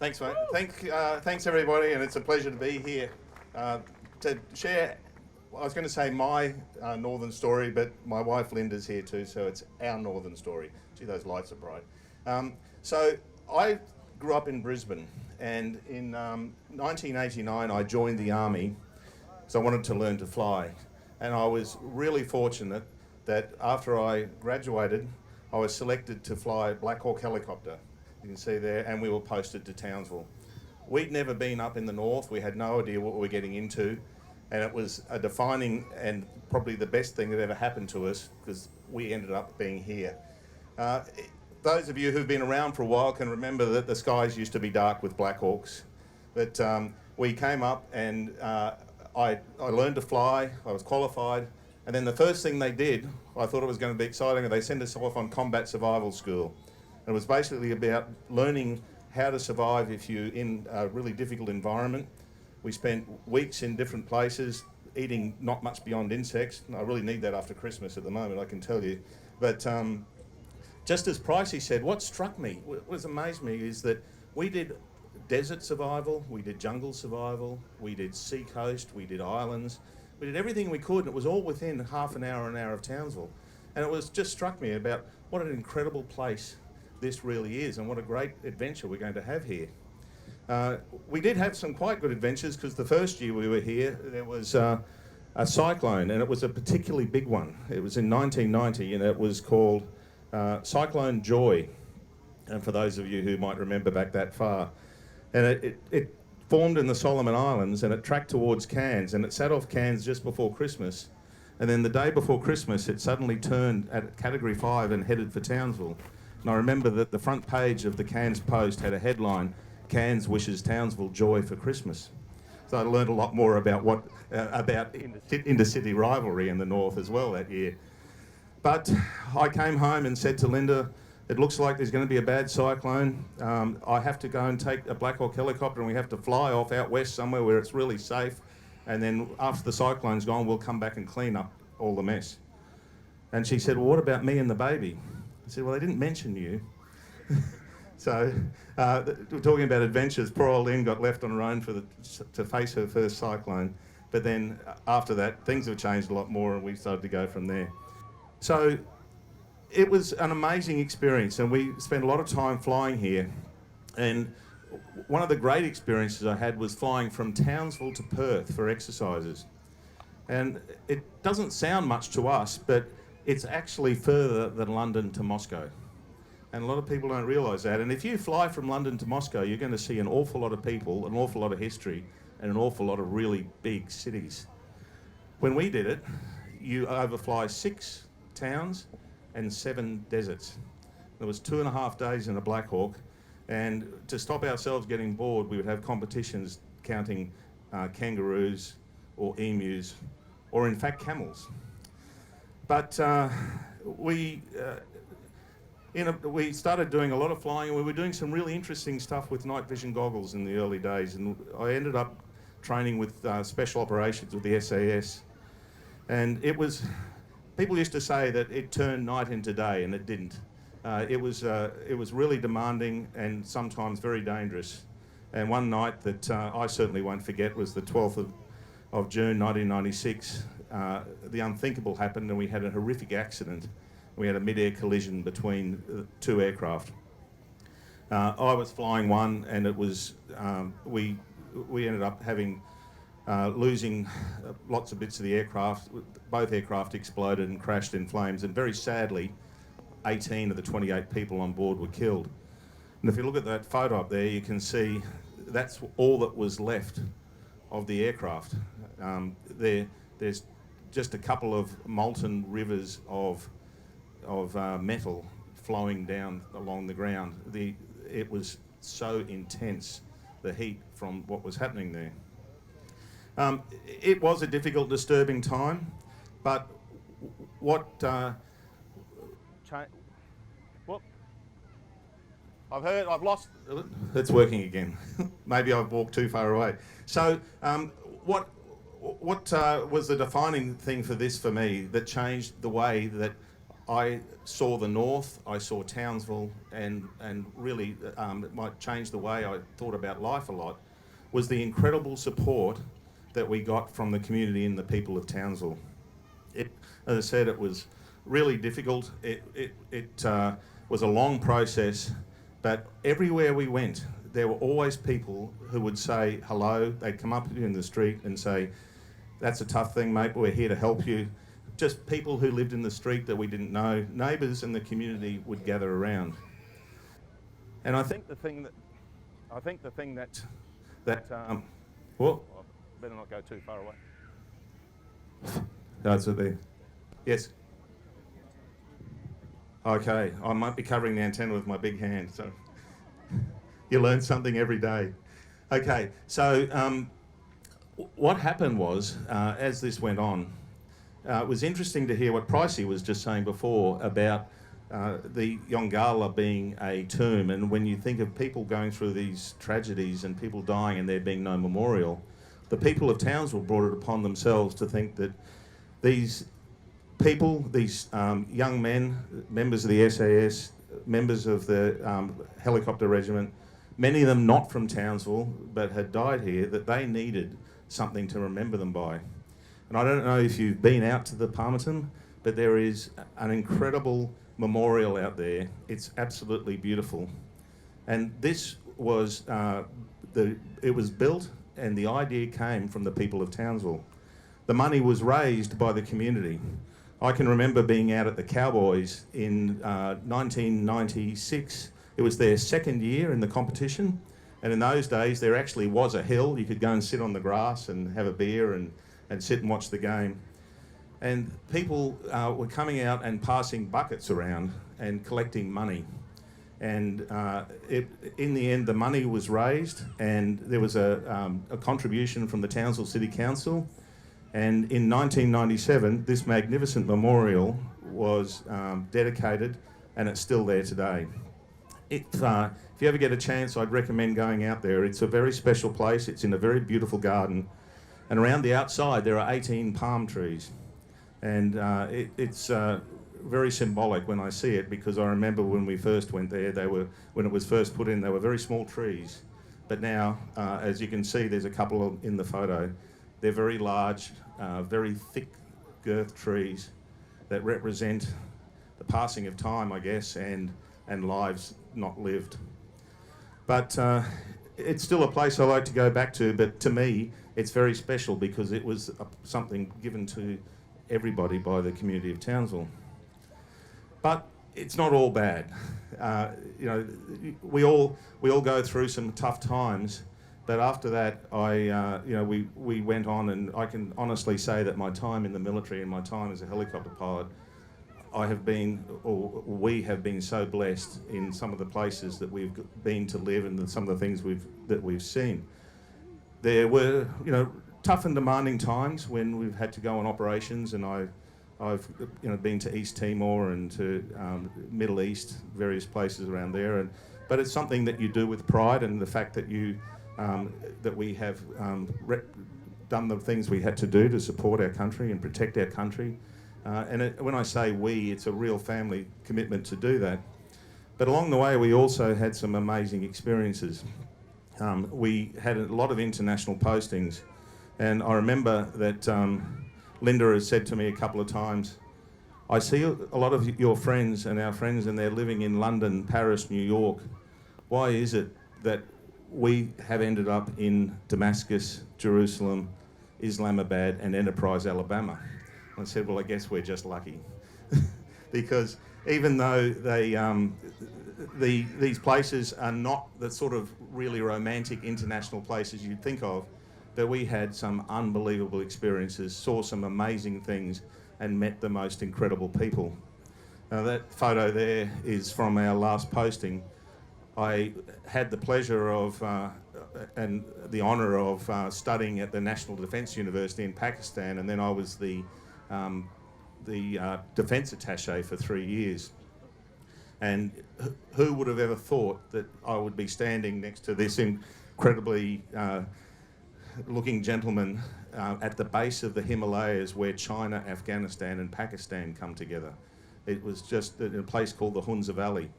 Thanks, mate. Thanks, everybody, and it's a pleasure to be here to share. I was going to say my northern story, but my wife Lynda's here too, so it's our northern story. Gee, those lights are bright. So I grew up in Brisbane, and in 1989 I joined the army, so I wanted to learn to fly, and I was really fortunate that after I graduated, I was selected to fly a Black Hawk helicopter. You can see there, and we were posted to Townsville. We'd never been up in the north. We had no idea what we were getting into, and it was a defining and probably the best thing that ever happened to us because we ended up being here. Those of you who've been around for a while can remember that the skies used to be dark with Black Hawks. But we came up and I learned to fly, I was qualified, and then the first thing they did, I thought it was going to be exciting, they sent us off on combat survival school. It was basically about learning how to survive if you're in a really difficult environment. We spent weeks in different places, eating not much beyond insects. I really need that after Christmas at the moment, I can tell you. But just as Pricey said, what struck me, what amazed me is that we did desert survival, we did jungle survival, we did sea coast, we did islands, we did everything we could, and it was all within half an hour of Townsville. And it was just struck me about what an incredible place this really is and what a great adventure we're going to have here. We did have some quite good adventures because the first year we were here there was a cyclone, and it was a particularly big one. It was in 1990 and it was called Cyclone Joy, and for those of you who might remember back that far. And it formed in the Solomon Islands and it tracked towards Cairns, and it sat off Cairns just before Christmas, and then the day before Christmas it suddenly turned at Category 5 and headed for Townsville. And I remember that the front page of the Cairns Post had a headline, "Cairns wishes Townsville joy for Christmas." So I learned a lot more about about intercity rivalry in the north as well that year. But I came home and said to Lynda, it looks like there's going to be a bad cyclone. I have to go and take a Black Hawk helicopter and we have to fly off out west somewhere where it's really safe. And then after the cyclone's gone, we'll come back and clean up all the mess. And she said, well, what about me and the baby? I said, well, they didn't mention you. So we're talking about adventures. Poor old Lynn got left on her own to face her first cyclone. But then after that, things have changed a lot more and we started to go from there. So it was an amazing experience, and we spent a lot of time flying here. And one of the great experiences I had was flying from Townsville to Perth for exercises. And it doesn't sound much to us, but it's actually further than London to Moscow. And a lot of people don't realise that. And if you fly from London to Moscow, you're going to see an awful lot of people, an awful lot of history, and an awful lot of really big cities. When we did it, you overfly 6 towns and 7 deserts. There was 2.5 days in a Black Hawk, and to stop ourselves getting bored, we would have competitions counting kangaroos or emus, or in fact camels. But we started doing a lot of flying, and we were doing some really interesting stuff with night vision goggles in the early days, and I ended up training with special operations with the SAS, and it was, people used to say that it turned night into day, and it didn't. It was really demanding and sometimes very dangerous. And one night that I certainly won't forget was the 12th of June 1996. The unthinkable happened, and we had a horrific accident. We had a mid-air collision between 2 aircraft. I was flying one, and it was we ended up having losing lots of bits of the aircraft. Both aircraft exploded and crashed in flames, and very sadly 18 of the 28 people on board were killed. And if you look at that photo up there, you can see that's all that was left of the aircraft. There's just a couple of molten rivers of metal flowing down along the ground. It was so intense, the heat from what was happening there. It was a difficult, disturbing time, but I've lost. It's working again. Maybe I've walked too far away. So, what was the defining thing for me that changed the way that I saw the north, I saw Townsville, and really it might change the way I thought about life a lot, was the incredible support that we got from the community and the people of Townsville. As I said, it was really difficult. It was a long process, but everywhere we went, there were always people who would say hello. They'd come up in the street and say, "That's a tough thing, mate, but we're here to help you." Just people who lived in the street that we didn't know, neighbours in the community would gather around. And I think the thing well, I better not go too far away. That's it there. Yes. Okay, I might be covering the antenna with my big hand, so you learn something every day. Okay, so what happened was, as this went on, it was interesting to hear what Pricey was just saying before about the Yongala being a tomb, and when you think of people going through these tragedies and people dying and there being no memorial, the people of Townsville brought it upon themselves to think that these people, these young men, members of the SAS, members of the helicopter regiment, many of them not from Townsville but had died here, that they needed something to remember them by. And I don't know if you've been out to the Palmerton, but there is an incredible memorial out there. It's absolutely beautiful. And this was, it was built, and the idea came from the people of Townsville. The money was raised by the community. I can remember being out at the Cowboys in 1996. It was their second year in the competition, and in those days there actually was a hill. You could go and sit on the grass and have a beer and sit and watch the game. And people were coming out and passing buckets around and collecting money. And in the end, the money was raised, and there was a contribution from the Townsville City Council. And in 1997, this magnificent memorial was dedicated, and it's still there today. If you ever get a chance, I'd recommend going out there. It's a very special place. It's in a very beautiful garden. And around the outside, there are 18 palm trees. And it's very symbolic when I see it, because I remember when we first went there, when it was first put in, they were very small trees. But now, as you can see, there's a couple in the photo. They're very large, very thick girth trees that represent the passing of time, I guess, and lives not lived. But it's still a place I like to go back to, but to me, it's very special because it was something given to everybody by the community of Townsville. But it's not all bad. You know, we all go through some tough times, but after that, we went on, and I can honestly say that my time in the military and my time as a helicopter pilot, we have been so blessed in some of the places that we've been to live and some of the things that we've seen. There were, tough and demanding times when we've had to go on operations, and I've been to East Timor and to Middle East, various places around there, but it's something that you do with pride, and the fact that that we have done the things we had to do to support our country and protect our country. When I say we, it's a real family commitment to do that. But along the way, we also had some amazing experiences. We had a lot of international postings, and I remember that Lynda has said to me a couple of times, "I see a lot of your friends and our friends, and they're living in London, Paris, New York. Why is it that we have ended up in Damascus, Jerusalem, Islamabad, and Enterprise, Alabama?" I said, "Well, I guess we're just lucky." Because even though these places are not the sort of really romantic international places you'd think of, but we had some unbelievable experiences, saw some amazing things, and met the most incredible people. Now, that photo there is from our last posting. I had the pleasure of and the honour of studying at the National Defence University in Pakistan, and then I was the defence attaché for 3 years. And who would have ever thought that I would be standing next to this incredibly looking gentleman at the base of the Himalayas, where China, Afghanistan and Pakistan come together. It was just in a place called the Hunza Valley.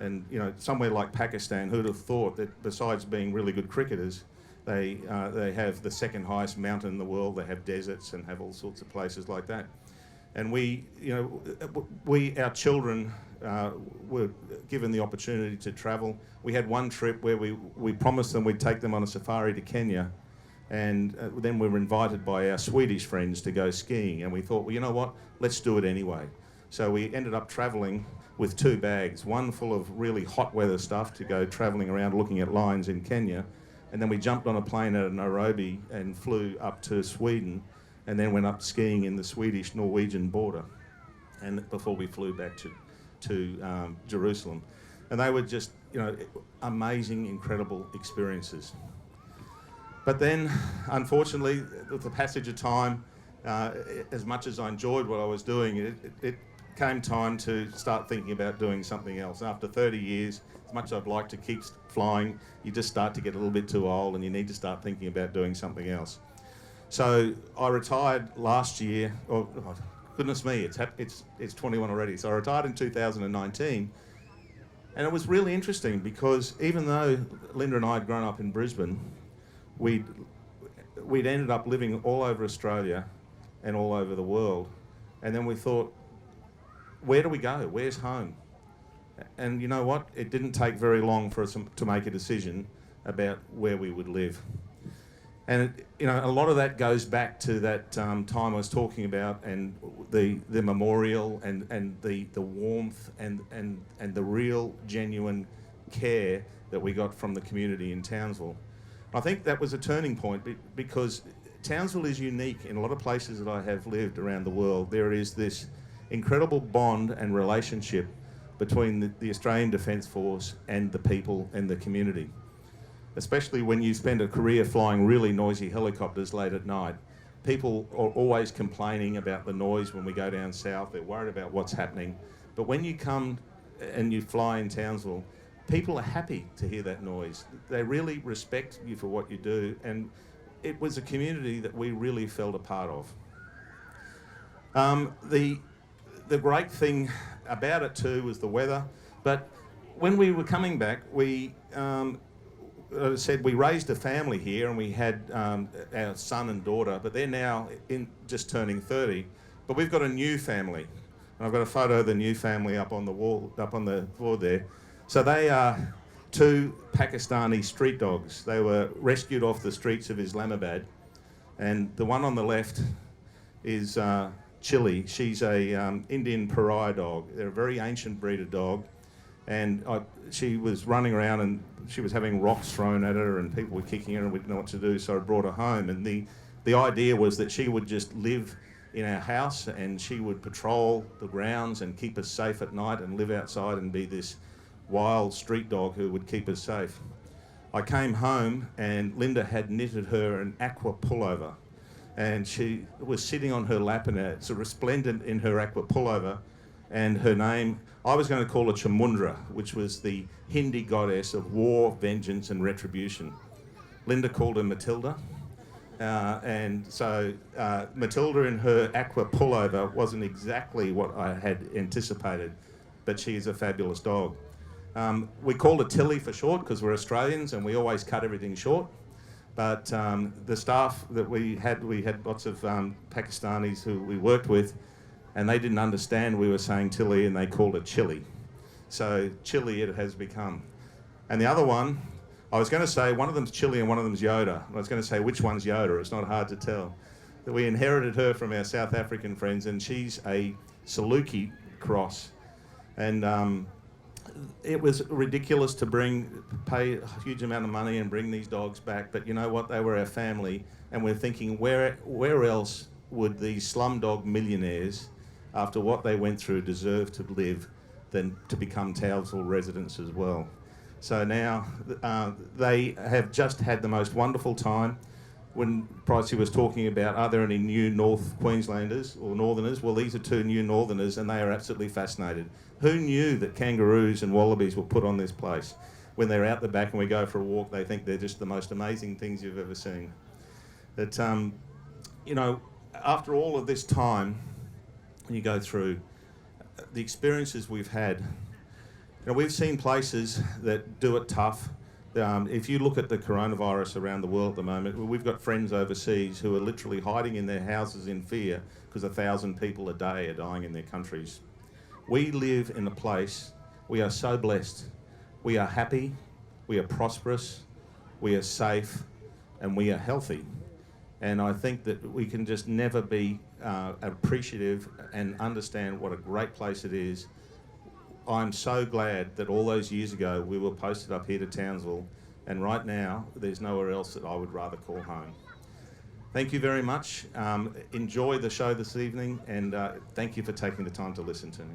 And, you know, somewhere like Pakistan, who'd have thought that besides being really good cricketers, they have the second highest mountain in the world, they have deserts and have all sorts of places like that. And we, you know, our children were given the opportunity to travel. We had one trip where we promised them we'd take them on a safari to Kenya, and then we were invited by our Swedish friends to go skiing, and we thought, well, you know what, let's do it anyway. So we ended up travelling with 2 bags, one full of really hot weather stuff to go travelling around looking at lions in Kenya, and then we jumped on a plane out of Nairobi and flew up to Sweden, and then went up skiing in the Swedish-Norwegian border, and before we flew back to Jerusalem. And they were just, you know, amazing, incredible experiences. But then, unfortunately, with the passage of time, as much as I enjoyed what I was doing, it came time to start thinking about doing something else. After 30 years, as much as I'd like to keep flying, you just start to get a little bit too old and you need to start thinking about doing something else. So I retired last year. Oh, goodness me, it's 21 already. So I retired in 2019, and it was really interesting because even though Lynda and I had grown up in Brisbane, we'd ended up living all over Australia and all over the world. And then we thought, where do we go? Where's home? And you know what? It didn't take very long for us to make a decision about where we would live. And you know, a lot of that goes back to that time I was talking about, and the memorial and the warmth and the real genuine care that we got from the community in Townsville. I think that was a turning point because Townsville is unique in a lot of places that I have lived around the world. There is this incredible bond and relationship between the Australian Defence Force and the people and the community. Especially when you spend a career flying really noisy helicopters late at night. People are always complaining about the noise when we go down south. They're worried about what's happening. But when you come and you fly in Townsville, people are happy to hear that noise. They really respect you for what you do, and it was a community that we really felt a part of. The great thing about it too was the weather, but when we were coming back, we said we raised a family here, and we had our son and daughter, but they're now just turning 30. But we've got a new family, and I've got a photo of the new family up on the wall, up on the floor there. So they are 2 Pakistani street dogs. They were rescued off the streets of Islamabad, and the one on the left is Chili. She's a Indian pariah dog. They're a very ancient breed of dog. And she was running around and she was having rocks thrown at her and people were kicking her and we didn't know what to do, so I brought her home. And the idea was that she would just live in our house and she would patrol the grounds and keep us safe at night and live outside and be this wild street dog who would keep us safe. I came home and Lynda had knitted her an aqua pullover, and she was sitting on her lap and it's resplendent in her aqua pullover, and her name, I was going to call her Chamundra, which was the Hindi goddess of war, vengeance and retribution. Lynda called her Matilda, and so Matilda in her aqua pullover wasn't exactly what I had anticipated, but she is a fabulous dog. We called her Tilly for short because we're Australians and we always cut everything short. But the staff that we had lots of Pakistanis who we worked with, and they didn't understand we were saying Tilly and they called it Chili. So Chili it has become. And the other one, I was going to say one of them's Chili and one of them's Yoda. I was going to say which one's Yoda, it's not hard to tell. But we inherited her from our South African friends, and she's a Saluki cross. And it was ridiculous to pay a huge amount of money and bring these dogs back, but you know what, they were our family, and we're thinking where else would these slumdog millionaires, after what they went through, deserve to live than to become Townsville residents as well. So now they have just had the most wonderful time. When Pricey was talking about, are there any new North Queenslanders or Northerners? Well, these are 2 new Northerners and they are absolutely fascinated. Who knew that kangaroos and wallabies were put on this place? When they're out the back and we go for a walk, they think they're just the most amazing things you've ever seen. But, you know, after all of this time, you go through, the experiences we've had, we've seen places that do it tough. If you look at the coronavirus around the world at the moment, we've got friends overseas who are literally hiding in their houses in fear because 1,000 people a day are dying in their countries. We live in a place, we are so blessed. We are happy, we are prosperous, we are safe, and we are healthy. And I think that we can just never be appreciative and understand what a great place it is. I'm so glad that all those years ago we were posted up here to Townsville, and right now there's nowhere else that I would rather call home. Thank you very much. Enjoy the show this evening, and thank you for taking the time to listen to me.